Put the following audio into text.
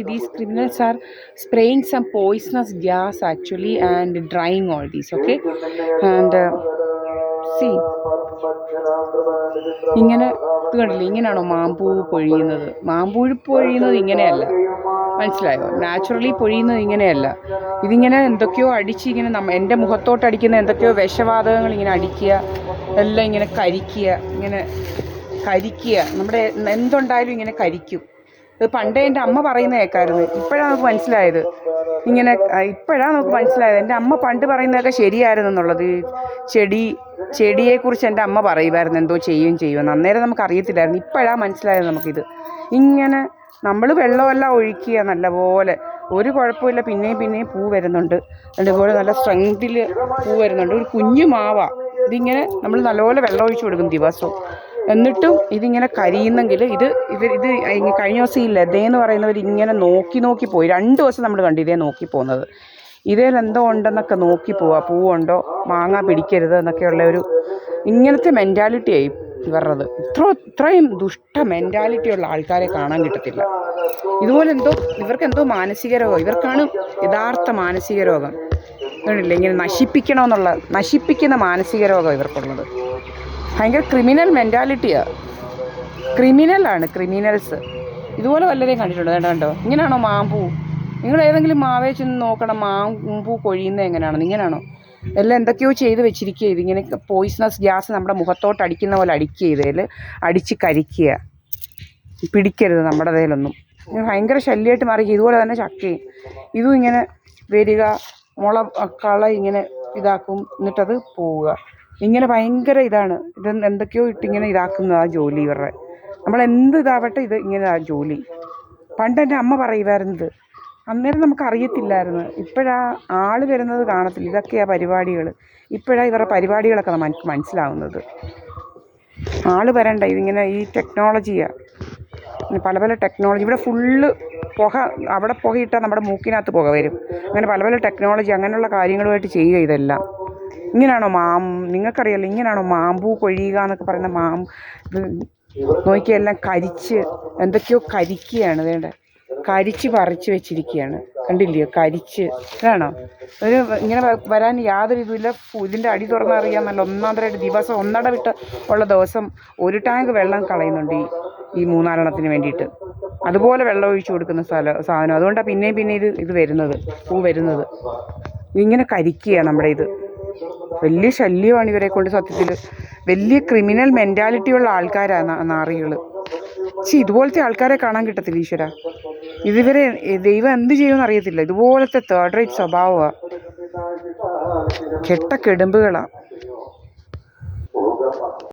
these criminals are spraying some poisonous gas actually and drying all these, okay? And see, ഇങ്ങനെ ഇത് കണ്ടില്ലേ, ഇങ്ങനെയാണോ മാമ്പൂ പൊഴിയുന്നത്? മാമ്പൂ പൊഴിയുന്നത് ഇങ്ങനെയല്ല, മനസ്സിലായോ? നാച്ചുറലി പൊഴിയുന്നത് ഇങ്ങനെയല്ല. ഇതിങ്ങനെ എന്തൊക്കെയോ അടിച്ച് ഇങ്ങനെ എൻ്റെ മുഖത്തോട്ട് അടിക്കുന്ന എന്തൊക്കെയോ വിഷവാതകങ്ങൾ ഇങ്ങനെ അടിക്കുക, എല്ലാം ഇങ്ങനെ കരിക്കുക, ഇങ്ങനെ കരിക്കുക. നമ്മുടെ എന്തുണ്ടായാലും ഇങ്ങനെ കരിക്കും. ഇത് പണ്ടേ എൻ്റെ അമ്മ പറയുന്ന കേൾക്കായിരുന്നു. ഇപ്പോഴാണ് നമുക്ക് മനസ്സിലായത്, ഇങ്ങനെ ഇപ്പോഴാണ് നമുക്ക് മനസ്സിലായത്. എൻ്റെ അമ്മ പണ്ട് പറയുന്നതൊക്കെ ശരിയായിരുന്നു എന്നുള്ളത്. ചെടിയെക്കുറിച്ച് എൻ്റെ അമ്മ പറയുമായിരുന്നു എന്തോ ചെയ്യുമെന്ന്. അന്നേരം നമുക്ക് അറിയത്തില്ലായിരുന്നു. ഇപ്പോഴാണ് മനസ്സിലായത് നമുക്കിത്. ഇങ്ങനെ നമ്മൾ വെള്ളമെല്ലാം ഒഴിക്കുക നല്ലപോലെ, ഒരു കുഴപ്പമില്ല. പിന്നെയും പൂ വരുന്നുണ്ട്. അതുപോലെ നല്ല സ്ട്രെങ്തിൽ പൂ വരുന്നുണ്ട്. ഒരു കുഞ്ഞു മാവാ ഇതിങ്ങനെ നമ്മൾ നല്ലപോലെ വെള്ളം ഒഴിച്ചു കൊടുക്കും ദിവസവും. എന്നിട്ടും ഇതിങ്ങനെ കരിയുന്നെങ്കിൽ ഇത് കഴിഞ്ഞ ദിവസം ഈ ലതയെന്ന് പറയുന്നവർ ഇങ്ങനെ നോക്കി പോയി. 2 ദിവസം നമ്മൾ കണ്ടു ഇതേ നോക്കി പോകുന്നത്. ഇതിലെന്തോ ഉണ്ടെന്നൊക്കെ നോക്കി പോവുക. പൂവുണ്ടോ, മാങ്ങ പിടിക്കരുത് എന്നൊക്കെയുള്ള ഒരു ഇങ്ങനത്തെ മെൻറ്റാലിറ്റിയായി ഇവരുടേത്. ഇത്രയും ദുഷ്ട മെൻറ്റാലിറ്റിയുള്ള ആൾക്കാരെ കാണാൻ കിട്ടത്തില്ല. ഇതുപോലെ ഇവർക്ക് എന്തോ മാനസിക രോഗം. ഇവർക്കാണ് യഥാർത്ഥ മാനസിക രോഗം. കണ്ടില്ലേ, ഇങ്ങനെ നശിപ്പിക്കുന്ന മാനസിക രോഗം ഇവർക്കുള്ളത്. ഭയങ്കര ക്രിമിനൽ മെൻറ്റാലിറ്റിയാണ്. ക്രിമിനൽസ്. ഇതുപോലെ വല്ലരെയും കണ്ടിട്ടുണ്ടോ? കണ്ടോ, ഇങ്ങനെയാണോ മാമ്പൂ? നിങ്ങൾ ഏതെങ്കിലും മാവേ ചെന്ന് നോക്കണം, മാമ്പൂ കൊഴിയുന്നത് എങ്ങനെയാണെന്ന്. ഇങ്ങനെയാണോ? എല്ലാം എന്തൊക്കെയോ ചെയ്ത് വെച്ചിരിക്കുക. ഇതിങ്ങനെ പോയിസണസ് ഗ്യാസ് നമ്മുടെ മുഖത്തോട്ട് അടിക്കുന്ന പോലെ അടിക്കുക. ഇതിൽ അടിച്ച് കരിക്കുക. പിടിക്കരുത് നമ്മുടെ ദേഹത്തൊന്നും. ഭയങ്കര ശല്യമായിട്ട് മാറിക്കുക. ഇതുപോലെ തന്നെ ചക്കയും ഇതും ഇങ്ങനെ വരിക, കള ഇങ്ങനെ ഇതാക്കും, എന്നിട്ടത് പോവുക. ഇങ്ങനെ ഭയങ്കര ഇതാണ്. ഇത് എന്തൊക്കെയോ ഇട്ടിങ്ങനെ ഇതാക്കുന്നതാണ് ജോലി ഇവരുടെ. നമ്മളെന്ത് ഇതാവട്ടെ, ഇത് ഇങ്ങനെ ജോലി. പണ്ട് എൻ്റെ അമ്മ പറയുമായിരുന്നത്. അന്നേരം നമുക്ക് അറിയത്തില്ലായിരുന്നു. ഇപ്പോഴാ ആൾ വരുന്നത് കാണത്തില്ല. ഇതൊക്കെയാണ് പരിപാടികൾ. ഇപ്പോഴാണ് ഇവരുടെ പരിപാടികളൊക്കെ നമുക്ക് മനസ്സിലാവുന്നത്. ആൾ വരണ്ട, ഇതിങ്ങനെ ഈ ടെക്നോളജിയാണ്. പല ടെക്നോളജി. ഇവിടെ ഫുള്ള് പുക. അവിടെ പുകയിട്ടാൽ നമ്മുടെ മൂക്കിനകത്ത് പുക വരും. അങ്ങനെ പല ടെക്നോളജി, അങ്ങനെയുള്ള കാര്യങ്ങളുമായിട്ട് ചെയ്യുക ഇതെല്ലാം. ഇങ്ങനെയാണോ നിങ്ങൾക്കറിയാലോ, ഇങ്ങനെയാണോ മാമ്പൂ കൊഴിയുക എന്നൊക്കെ പറയുന്ന നോക്കിയാൽ എല്ലാം കരിച്ച് എന്തൊക്കെയോ കരിക്കുകയാണ്. വേണ്ട, കരിച്ച് പറിച്ച് വെച്ചിരിക്കുകയാണ്. കണ്ടില്ലയോ, കരിച്ച്. ഇതാണോ ഒരു ഇങ്ങനെ വരാൻ യാതൊരു ഇതുമില്ല. ഇതിൻ്റെ അടി തുറന്നറിയാൻ നല്ല ഒന്നാന്തരമായിട്ട് ദിവസം ഒന്നടവിട്ട് ഉള്ള ദിവസം 1 ടാങ്ക് വെള്ളം കളയുന്നുണ്ട് ഈ 3-4 വേണ്ടിയിട്ട്. അതുപോലെ വെള്ളം ഒഴിച്ചു കൊടുക്കുന്ന സാധനം. അതുകൊണ്ടാണ് പിന്നെയും ഇത് വരുന്നത്, പൂ വരുന്നത്. ഇങ്ങനെ കരിക്കുക നമ്മുടെ ഇത്. വലിയ ശല്യമാണ് ഇവരെ കൊണ്ട്. സത്യത്തിൽ വലിയ ക്രിമിനൽ മെൻറ്റാലിറ്റിയുള്ള ആൾക്കാരാണ് നാറികൾ. ഇതുപോലത്തെ ആൾക്കാരെ കാണാൻ കിട്ടത്തില്ല ഈശ്വര. ഇതുവരെ ദൈവം എന്ത് ചെയ്യുമെന്ന് അറിയത്തില്ല. ഇതുപോലത്തെ തേർഡ് റേറ്റ് സ്വഭാവമാണ്. കെടുമ്പുകളാണ്.